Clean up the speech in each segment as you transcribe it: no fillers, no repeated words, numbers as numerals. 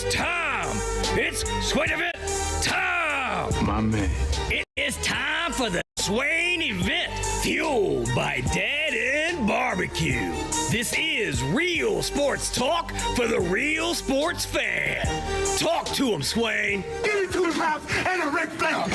It's time. It's Swain Event time. My man. It is time for the Swain Event, fueled by Dead End Barbecue. This is real sports talk for the real sports fan. Talk to him, Swain. Get into his mouth and a Ric Flair.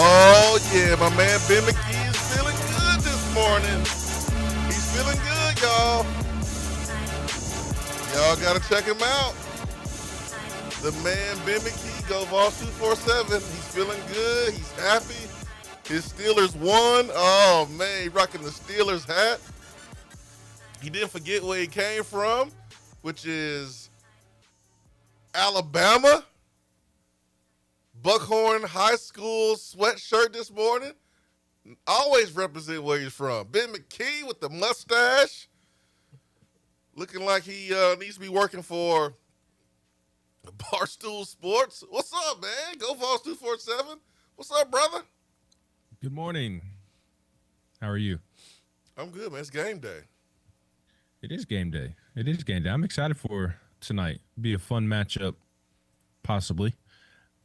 Oh, yeah, my man Ben McKee is feeling good this morning. He's feeling good, y'all. Y'all got to check him out. The man Ben McKee, Go Vols 247. He's feeling good. He's happy. His Steelers won. Oh, man, he rocking the Steelers hat. He didn't forget where he came from, which is Alabama. Buckhorn High School sweatshirt this morning. Always represent where he's from. Ben McKee with the mustache. Looking like he needs to be working for Barstool Sports. What's up, man? Go Vols 247. What's up, brother? Good morning. How are you? I'm good, man. It's game day. It is game day. I'm excited for tonight. Be a fun matchup, possibly,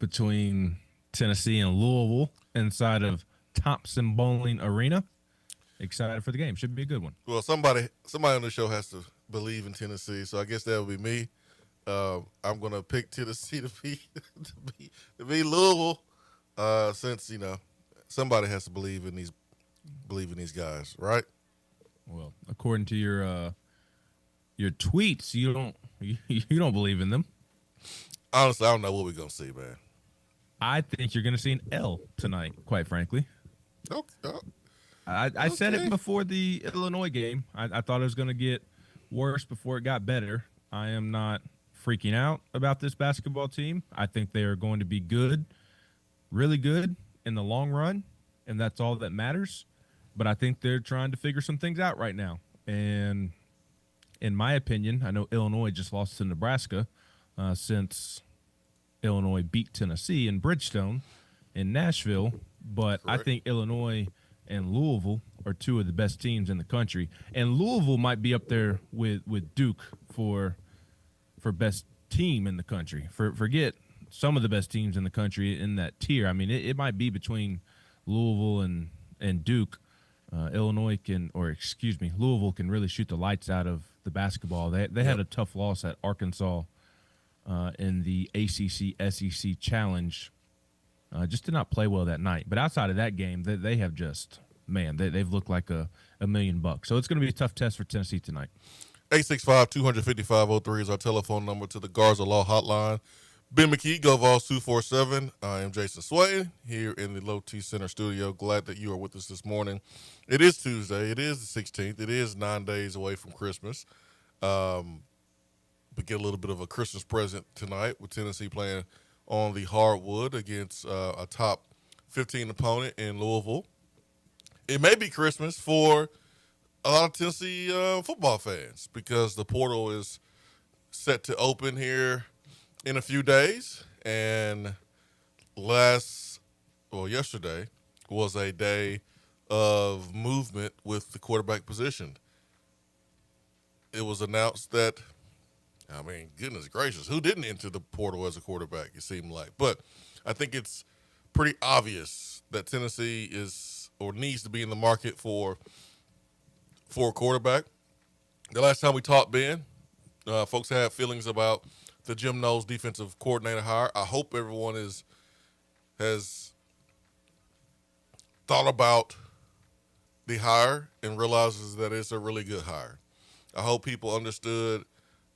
between Tennessee and Louisville inside of Thompson Bowling Arena. Excited for the game. Should be a good one. Well, somebody on the show has to believe in Tennessee, so I guess that would be me. I'm gonna pick Tennessee to be Louisville, since somebody has to believe in these guys, right? Well, according to your tweets, you don't believe in them. Honestly, I don't know what we're gonna see, man. I think you're going to see an L tonight, quite frankly. Okay. I said it before the Illinois game. I thought it was going to get worse before it got better. I am not freaking out about this basketball team. I think they are going to be good, really good in the long run, and that's all that matters. But I think they're trying to figure some things out right now. And in my opinion, I know Illinois just lost to Nebraska since Illinois beat Tennessee in Bridgestone in Nashville, but correct. I think Illinois and Louisville are two of the best teams in the country, and Louisville might be up there with Duke for best team in the country. Forget some of the best teams in the country in that tier. I mean, it might be between Louisville and Duke. Louisville can really shoot the lights out of the basketball. They had a tough loss at Arkansas in the ACC-SEC Challenge. Just did not play well that night. But outside of that game, they have just, man, they've looked like a $1,000,000. So it's going to be a tough test for Tennessee tonight. 865-255-03 is our telephone number to the Garza Law Hotline. Ben McKee, Go Vols 247. I am Jason Swain here in the Low T Center studio. Glad that you are with us this morning. It is Tuesday. It is the 16th. It is 9 days away from Christmas. But get a little bit of a Christmas present tonight with Tennessee playing on the hardwood against a top 15 opponent in Louisville. It may be Christmas for a lot of Tennessee football fans because the portal is set to open here in a few days. And yesterday was a day of movement with the quarterback position. It was announced that, I mean, goodness gracious, who didn't enter the portal as a quarterback, it seemed like. But I think it's pretty obvious that Tennessee is or needs to be in the market for a quarterback. The last time we talked, Ben, folks had feelings about the Jim Knowles defensive coordinator hire. I hope everyone has thought about the hire and realizes that it's a really good hire. I hope people understood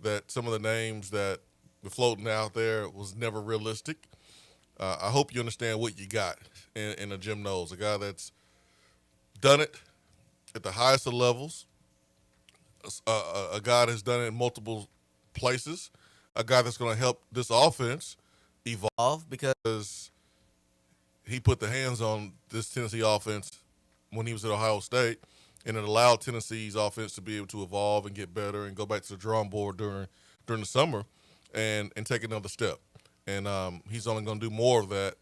that some of the names that were floating out there was never realistic. I hope you understand what you got in a Jim Knowles, a guy that's done it at the highest of levels, a guy that's done it in multiple places, a guy that's going to help this offense evolve because he put the hands on this Tennessee offense when he was at Ohio State, and it allowed Tennessee's offense to be able to evolve and get better and go back to the drawing board during the summer and take another step. And he's only going to do more of that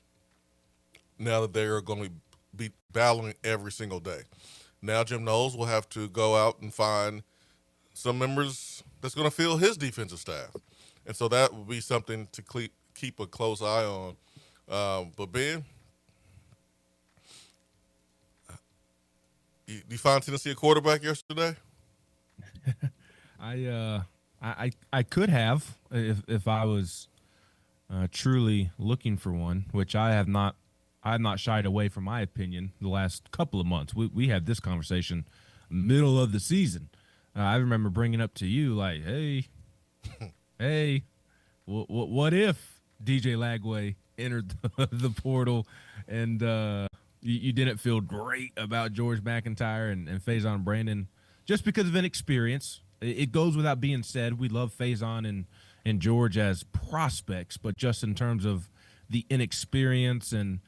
now that they are going to be battling every single day. Now Jim Knowles will have to go out and find some members that's going to fill his defensive staff. And so that will be something to keep a close eye on. But Ben, you find Tennessee a quarterback yesterday? I could have if I was truly looking for one, which I have not. I have not shied away from my opinion the last couple of months. We had this conversation middle of the season. I remember bringing up to you like, hey, what if DJ Lagway entered the portal and you didn't feel great about George McIntyre and Faison Brandon just because of inexperience? It goes without being said. We love Faison and George as prospects, but just in terms of the inexperience and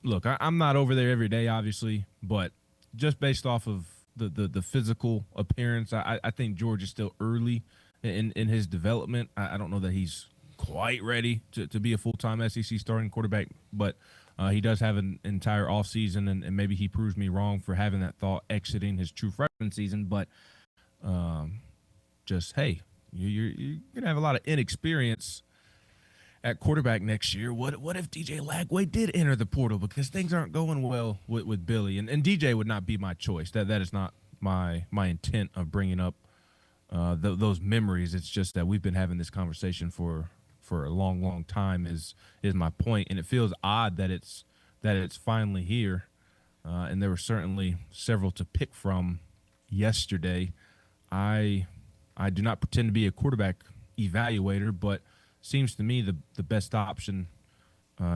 look, I'm not over there every day, obviously, but just based off of the physical appearance, I think George is still early in his development. I don't know that he's quite ready to be a full-time SEC starting quarterback, but he does have an entire offseason, and maybe he proves me wrong for having that thought exiting his true freshman season. But just, hey, you're going to have a lot of inexperience at quarterback next year. What if DJ Lagway did enter the portal because things aren't going well with Billy? And DJ would not be my choice. That is not my intent of bringing up those memories. It's just that we've been having this conversation for a long time is my point, and it feels odd that it's finally here. And there were certainly several to pick from yesterday. I do not pretend to be a quarterback evaluator, but seems to me the best option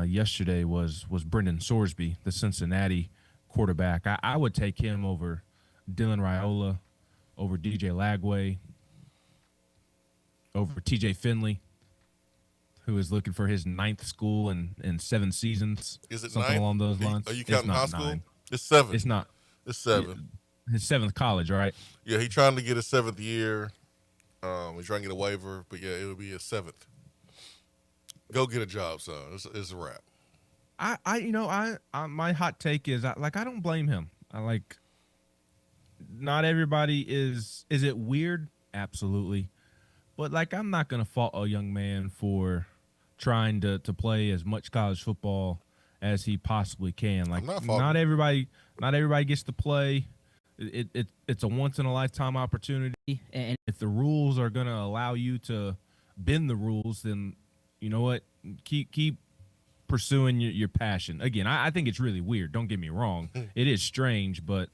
yesterday was Brendan Sorsby, the Cincinnati quarterback. I would take him over Dylan Raiola, over DJ Lagway, over TJ Finley, who is looking for his 9th school in 7 seasons. Is it something 9? along those lines? Are you counting high school? 9. It's 7. It's not. It's 7. His 7th college, right? Yeah, he's trying to get his 7th year. He's trying to get a waiver, but yeah, it would be his 7th. Go get a job, son. It's a wrap. I my hot take is I don't blame him. Not everybody is it weird? Absolutely. But I'm not going to fault a young man for trying to play as much college football as he possibly can. Not everybody gets to play. It's a once in a lifetime opportunity. And if the rules are going to allow you to bend the rules, then you know what? Keep pursuing your passion. Again, I think it's really weird. Don't get me wrong. It is strange, but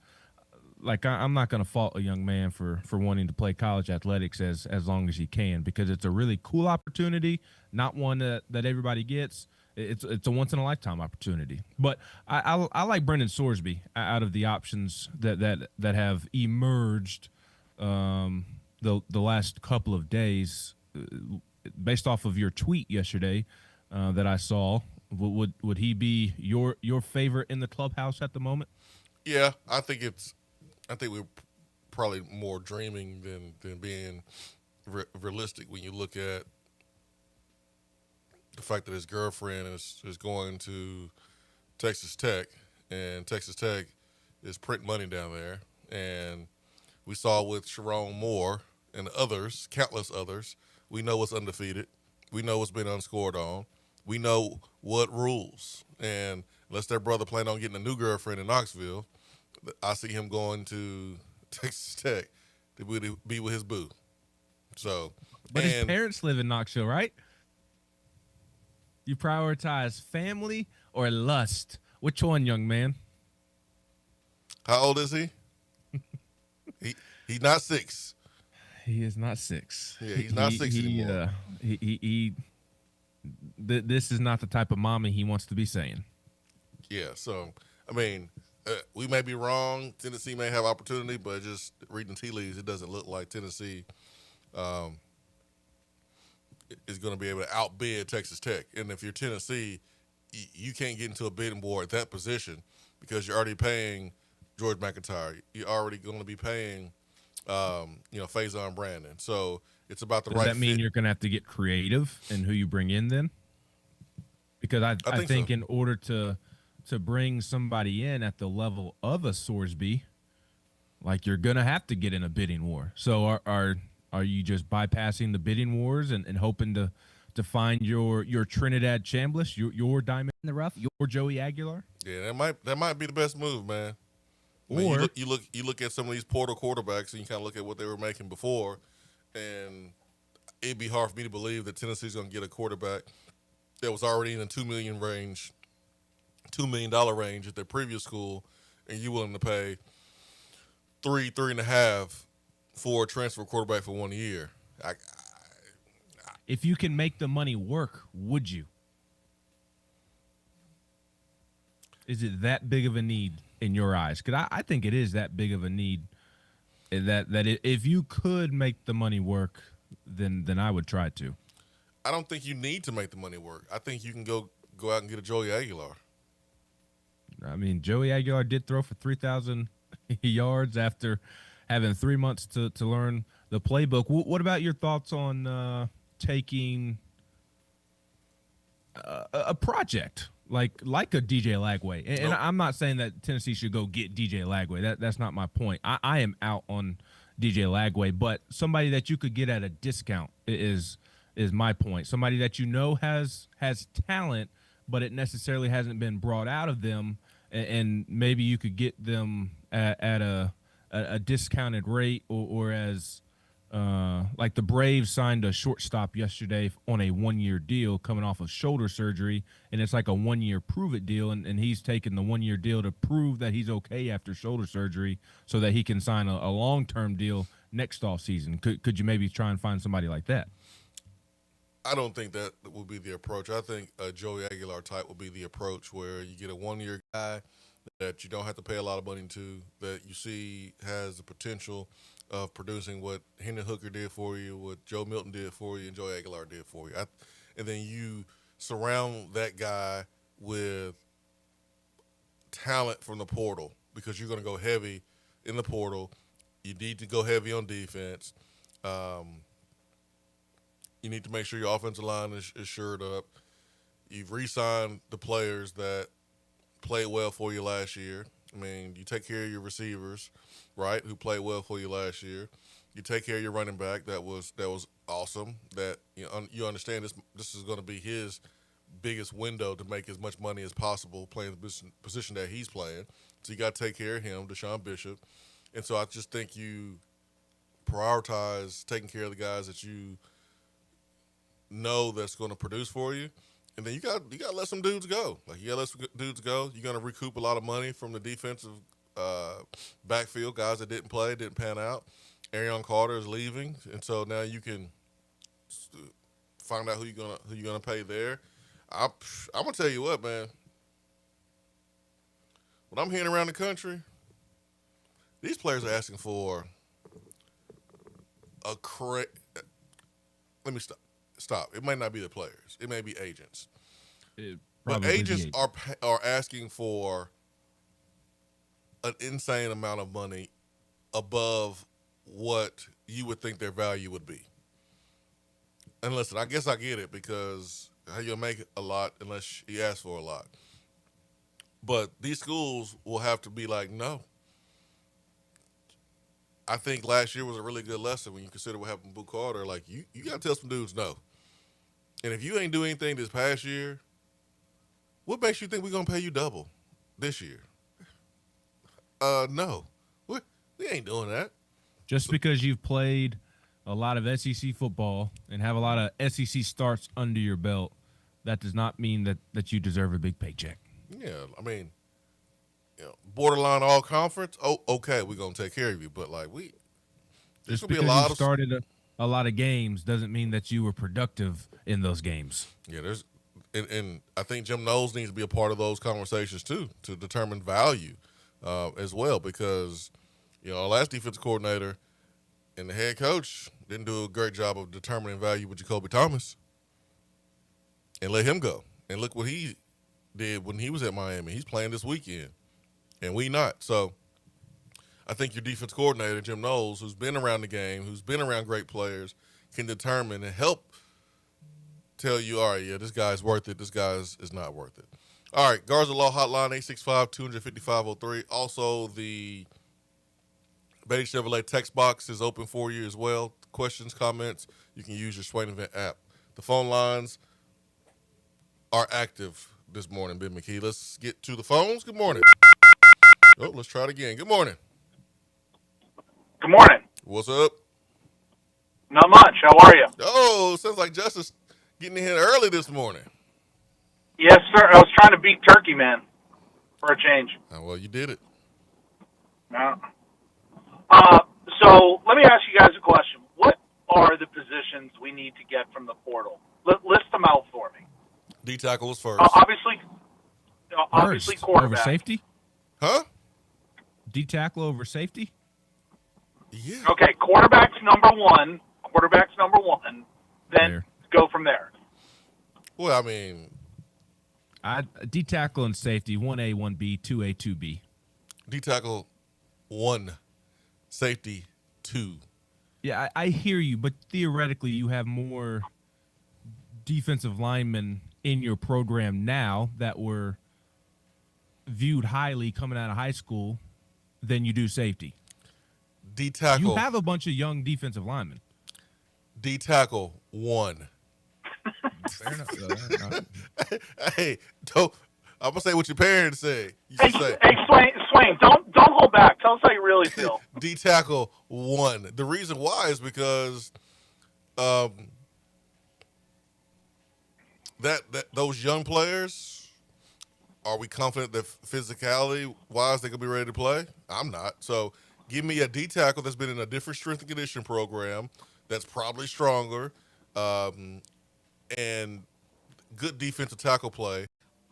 I'm not going to fault a young man for wanting to play college athletics as long as he can, because it's a really cool opportunity, not one that everybody gets. It's a once in a lifetime opportunity. But I like Brendan Sorsby out of the options that have emerged the last couple of days. Based off of your tweet yesterday that I saw, would he be your favorite in the clubhouse at the moment? Yeah, I think we're probably more dreaming than being realistic when you look at the fact that his girlfriend is going to Texas Tech, and Texas Tech is printing money down there. And we saw with Sharon Moore and others, countless others, we know what's undefeated. We know what's been unscored on. We know what rules. And unless their brother planned on getting a new girlfriend in Knoxville, I see him going to Texas Tech to be with his boo. So, but his parents live in Knoxville, right? You prioritize family or lust? Which one, young man? How old is he? He's not 6. He is not 6. Yeah, he's not 6 anymore. This is not the type of mommy he wants to be saying. Yeah, so, I mean, we may be wrong. Tennessee may have opportunity, but just reading tea leaves, it doesn't look like Tennessee is going to be able to outbid Texas Tech. And if you're Tennessee, you can't get into a bidding war at that position because you're already paying George McIntyre. You're already going to be paying Faison Brandon. So it's about the right fit. Does that mean you're going to have to get creative in who you bring in then? Because I think so. In order to to bring somebody in at the level of a Sorsby, like you're gonna have to get in a bidding war. So are you just bypassing the bidding wars and hoping to find your Trinidad Chambliss, your diamond in the rough, your Joey Aguilar? Yeah, that might be the best move, man. I mean, Or you look at some of these portal quarterbacks and you kind of look at what they were making before, and it'd be hard for me to believe that Tennessee's going to get a quarterback that was already in the $2 million range at their previous school, and you willing to pay three and a half for a transfer quarterback for 1 year. if you can make the money work, would you? Is it that big of a need in your eyes? Because I think it is that big of a need. If you could make the money work, then I would try to. I don't think you need to make the money work. I think you can go out and get a Joey Aguilar. I mean, Joey Aguilar did throw for 3,000 yards after having 3 months to learn the playbook. What about your thoughts on taking a project like a DJ Lagway? And Nope. I'm not saying that Tennessee should go get DJ Lagway. That's not my point. I am out on DJ Lagway, but somebody that you could get at a discount is my point. Somebody that you know has talent, but it necessarily hasn't been brought out of them, and maybe you could get them at a discounted rate, or as like the Braves signed a shortstop yesterday on a 1-year deal coming off of shoulder surgery, and it's like a 1-year prove-it deal, and he's taking the 1-year deal to prove that he's okay after shoulder surgery so that he can sign a long-term deal next offseason. Could you maybe try and find somebody like that? I don't think that would be the approach. I think a Joey Aguilar type would be the approach, where you get a 1-year guy that you don't have to pay a lot of money to, that you see has the potential of producing what Hendon Hooker did for you, what Joe Milton did for you, and Joey Aguilar did for you. And then you surround that guy with talent from the portal, because you're going to go heavy in the portal. You need to go heavy on defense. You need to make sure your offensive line is shored up. You've re-signed the players that played well for you last year. I mean, you take care of your receivers, right, who played well for you last year. You take care of your running back that was awesome. That you understand this is going to be his biggest window to make as much money as possible playing the position that he's playing. So you got to take care of him, Deshaun Bishop. And so I just think you prioritize taking care of the guys that you know that's going to produce for you, and then you got to let some dudes go. Like, you got to let some dudes go. You're going to recoup a lot of money from the defensive backfield, guys that didn't pan out. Arion Carter is leaving, and so now you can find out who you're gonna pay there. I'm gonna tell you what, man. When I'm hearing around the country, these players are asking for let me stop. It might not be the players. It may be agents. But agents are asking for an insane amount of money above what you would think their value would be. And listen, I guess I get it, because how you make a lot unless you ask for a lot. But these schools will have to be like, no. I think last year was a really good lesson when you consider what happened with Boo Carter. Like, you got to tell some dudes no. And if you ain't do anything this past year, what makes you think we're going to pay you double this year? No. We ain't doing that. Just because you've played a lot of SEC football and have a lot of SEC starts under your belt, that does not mean that you deserve a big paycheck. Yeah, I mean, borderline all conference. Oh, okay, we're gonna take care of you. But like, there's Just gonna be because a lot you of started a lot of games doesn't mean that you were productive in those games. Yeah, and I think Jim Knowles needs to be a part of those conversations too, to determine value as well, because our last defensive coordinator and the head coach didn't do a great job of determining value with Jacoby Thomas, and let him go. And look what he did when he was at Miami. He's playing this weekend, and we not. So I think your defense coordinator, Jim Knowles, who's been around the game, who's been around great players, can determine and help tell you, all right, yeah, this guy's worth it, this guy is not worth it. All right, Garza Law Hotline 865-255-03. Also, the Betty Chevrolet text box is open for you as well. Questions, comments, you can use your Swain Event app. The phone lines are active this morning, Ben McKee. Let's get to the phones. Good morning. Oh, let's try it again. Good morning. Good morning. What's up? Not much. How are you? Oh, sounds like Justice getting in here early this morning. Yes, sir. I was trying to beat Turkey, man, for a change. Oh, well, you did it. No. So let me ask you guys a question. What are the positions we need to get from the portal? List them out for me. D tackle was first. Obviously, First, quarterback. over safety? Huh? D tackle over safety? Yeah. Okay, quarterback's number one. Then There. go from there. Well, I mean, D tackle and safety, 1A, 1B, 2A, 2B. D tackle 1, safety 2. Yeah, I hear you, but theoretically, you have more defensive linemen in your program now that were viewed highly coming out of high school than you do safety. D tackle. You have a bunch of young defensive linemen. D tackle 1. Fair enough. Hey, I'm gonna say what your parents say. You Hey, should say Swain, don't hold back. Tell us how you really feel. D tackle 1. The reason why is because that those young players, are we confident that physicality wise they could be ready to play? I'm not. So give me a D tackle that's been in a different strength and condition program that's probably stronger, and good defensive tackle play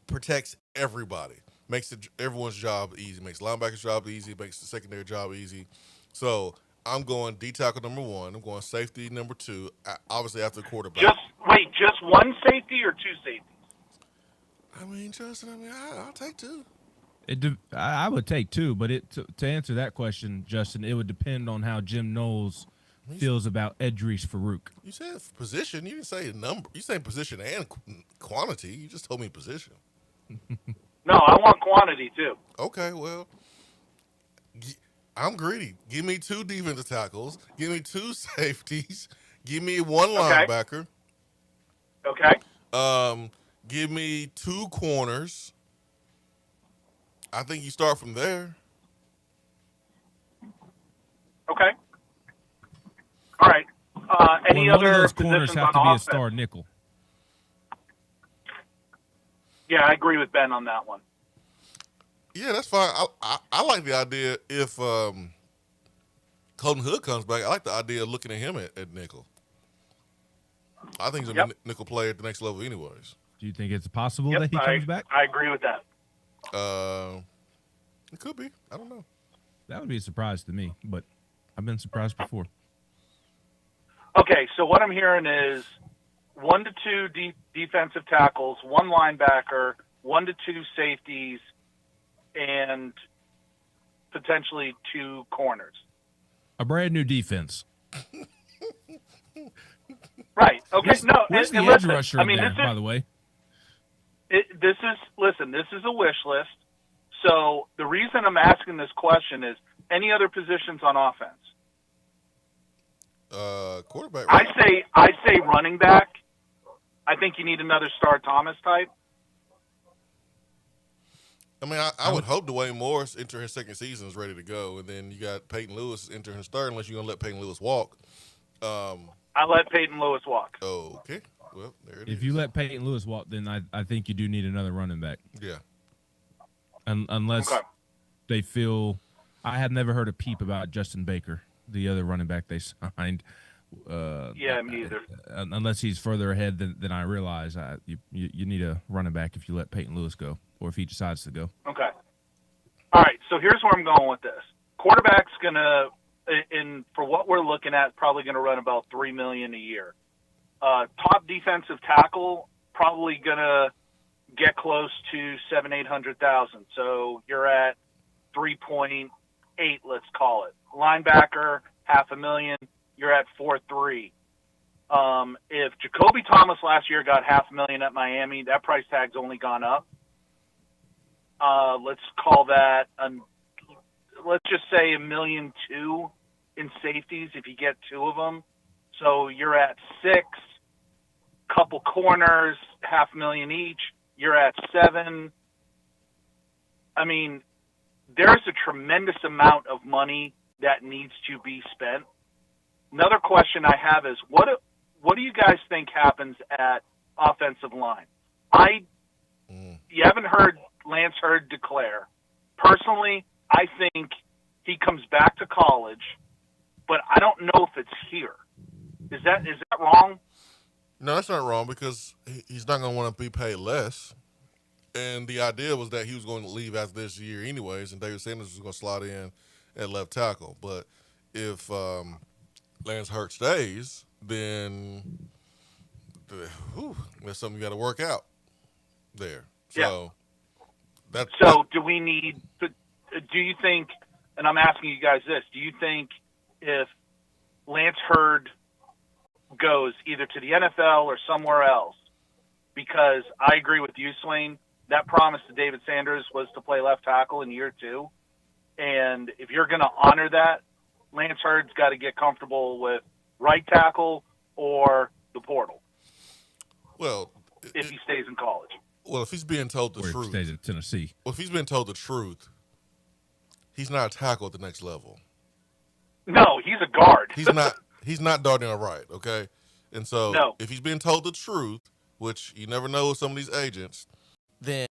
protects everybody, makes everyone's job easy, makes linebackers' job easy, makes the secondary job easy. So I'm going D tackle number 1. I'm going safety number 2. Obviously after the quarterback. Just one safety or two safeties? I mean, Justin. I'll take 2. I would take 2, but to answer that question, Justin, it would depend on how Jim Knowles feels about Edris Farouk. You said position. You didn't say number. You said position and quantity. You just told me position. No, I want quantity too. Okay, well, I'm greedy. Give me 2 defensive tackles. Give me 2 safeties. Give me 1 linebacker. Okay. Give me 2 corners. I think you start from there. Okay. All right. Any One of other those corners positions have to on be a offense? star nickel. Yeah, I agree with Ben on that one. Yeah, that's fine. I like the idea if Colton Hood comes back. I like the idea of looking at him at nickel. I think he's a nickel player at the next level anyways. Do you think it's possible that he comes back? I agree with that. It could be. I don't know. That would be a surprise to me, but I've been surprised before. Okay, so what I'm hearing is 1 to 2 defensive tackles, 1 linebacker, 1 to 2 safeties, and potentially 2 corners. A brand new defense. Right. Okay. Where's the edge listen, rusher in there, by the way? This is a wish list. So the reason I'm asking this question is any other positions on offense? Quarterback. Right? I say running back. I think you need another Star Thomas type. I mean, I would hope Dwayne Morris enter his second season is ready to go, and then you got Peyton Lewis entering his third, unless you're gonna let Peyton Lewis walk. I let Peyton Lewis walk. Okay. Well, there it is. If you let Peyton Lewis walk, then I think you do need another running back. Yeah. Unless they feel – I have never heard a peep about Justin Baker, the other running back they signed. Yeah, me either. Unless he's further ahead than I realize. You need a running back if you let Peyton Lewis go or if he decides to go. Okay. All right, so here's where I'm going with this. Quarterback's going to, for what we're looking at, probably going to run about $3 million a year. Top defensive tackle, probably going to get close to $700,000-800,000. So you're at 3.8, let's call it. Linebacker, $500,000. You're at 4.3. If Jacoby Thomas last year got $500,000 at Miami, that price tag's only gone up. let's call that, let's just say $1.2 million in safeties if you get two of them. So you're at 6, couple corners, $500,000 each. You're at 7. I mean, there's a tremendous amount of money that needs to be spent. Another question I have is, what do you guys think happens at offensive line? You haven't heard Lance Hurd declare. Personally, I think he comes back to college, but I don't know if it's here. Is that wrong? No, that's not wrong because he's not going to want to be paid less. And the idea was that he was going to leave after this year anyways, and David Sanders was going to slot in at left tackle. But if Lance Hurd stays, then there's something you got to work out there. So do we need – do you think – and I'm asking you guys this. Do you think if Lance Hurd goes either to the NFL or somewhere else, because I agree with you, Swain, that promise to David Sanders was to play left tackle in year 2. And if you're going to honor that, Lance Hurd's got to get comfortable with right tackle or the portal. Well, if he stays in college. Well, if he's being told the truth. If he stays at Tennessee. Well, if he's being told the truth, he's not a tackle at the next level. No, he's a guard. He's not darting a right, okay? And so if he's being told the truth, which you never know with some of these agents, then